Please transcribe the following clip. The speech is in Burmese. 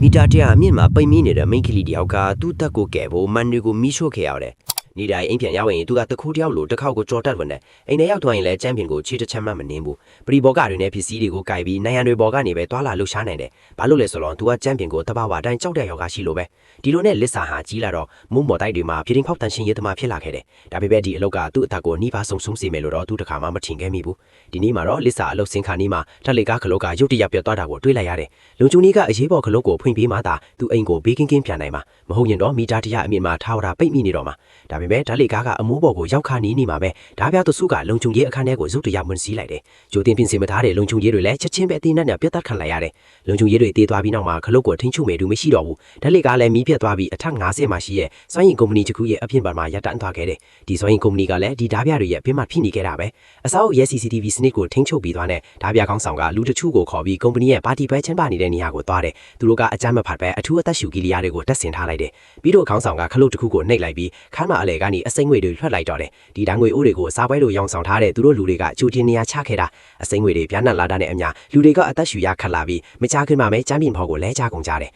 မိတာတရာအမြင့်မှာပိတ်မိနေတဲ့မိန်းကလေးတယောက်ကသူ့တက်ကိုကဲဖို့မန်တွေကိုမိရှို့ခဲ့ရတယ်။နေ့တိုင်းအိမ်ပြန်ရောက်ရင်သူကတခုတယောက်လိုတစ်ခေါက်ကိုကြော်တက်ဝင်တယ်။အိမ်ထဲရောက်သွားရင်လည်းချန်ပီယံကိုခြေတစ်ချက်မှမနှင်းဘူး။ပရီဘောကတွေနဲ့ပစ္စည်းတွေကိုကိုက်ပြီးနိုင်ရန်တွေဘောကနေပဲတွာလာလှူရှားနိုင်တယ်။ဘာလို့လဲဆိုတော့သူကချန်ပီယံကိုတဘာဝတိုင်းကြောက်တဲ့ယောက်ကရှိလို့ပဲ။ဒီလိုနဲ့လစ်စာဟာကြီးလာတော့မုံမော်တိုက်တွေမှာပြင်းဖောက်တန်ရှင်ရဲသမားဖြစ်လာခဲ့တယ်။ဒါပေမဲ့ဒီအလောက်ကသူ့အသက်ကိုနှီးပါဆုံစေမယ်လို့တော့သူတခါမှမထင်ခဲ့မိဘူး။ဒီနေ့မှာတော့လစ်စာအလုပ်စင်ခါနီးမှာတက်လေကားခလုတ်ကရုတ်တရက်ပြတ်သွားတာကိုတွေးလိုက်ရတယ်။လုံချုံကြီးကအရေးပေါ်ခလုတ်ကိုဖွင့်ပေးမှသာသူအိမ်ကိုဘေးကင်းပြန်နိုင်မှာမဟုတ်ရင်တော့မီတာတရအမြင့်မှာထားရပိတ်မိနေတော့မှာဒါပေမဲ့ဓာတ်လေကားကအမိုးပေါ်ကိုရောက်ခါနီးနေမှာပဲဓာပြသူစုကလုံချုံကြီးအခန်းထဲကိုရုတ်တရက်ဝင်စီးလိုက်တယ်ကြိုတင်ပြင်ဆင်မထားတဲ့လုံချုံကြီးတွေလည်းချက်ချင်းပဲအသေးနဲ့ပြတ်တက်ခံလိုက်ရတယ်လုံချုံကြီးတွေတေးသွားပြီးနောက်မှာခလုတ်ကိုထိန်းချုပ်မယ်သူမရှိတော့ဘူးဓာတ်လေကားလည်းမီးပြတ်သွားပြီးအထက်90မှာရှိရဲ့စွမ်းရည်ကုမ္ပဏီတစ်ခုရဲ့အပြင်ဘက်မှာရပ်တန့်သွားခဲ့တယ်ဒီစွမ်းရည်ကုမ္ပဏီကလည်းဒီဓာပြတွေရဲ့အပြင်မှာဖြစ်နေခဲ့တာပဲအစောရဲ့ CCTV စနစ်ကိုထိန်းချုပ်ပြီးသွားတဲ့ဓာပြကောင်းဆောင်ကလူတချို့ကိုခေါ်ပြီးကုမ္ပဏီရဲ့ပါတီပွဲကျင်းပနေတဲ့နေရာကိုသွားတယ်သူတို့ကအကြမ်းမဖတ်ပဲအထူးအသက်ရှူကီလီယာတွေကိုတက်ဆင်ထားလိုက်တယ်ပြီးတော့ခေါင်းဆောင်ကခလုတ်တစ်ခုကိုနှိပ်လိုက်ပြီးခမ်းမအလဲကနေအစိမ့်ငွေတွေထွက်လိုက်တော့တယ်ဒီတန်းငွေအိုးတွေကိုစားပွဲလိုရောင်ဆောင်ထားတဲ့သူတို့လူတွေကကြိုတင်နေရာချခဲ့တာအစိမ့်ငွေတွေပြားနက်လာတဲ့အမျှလူတွေကအသက်ရှူရခတ်လာပြီးမချခင်မှာပဲချမ်းပြင်ဖော်ကိုလဲချကုန်ကြတယ်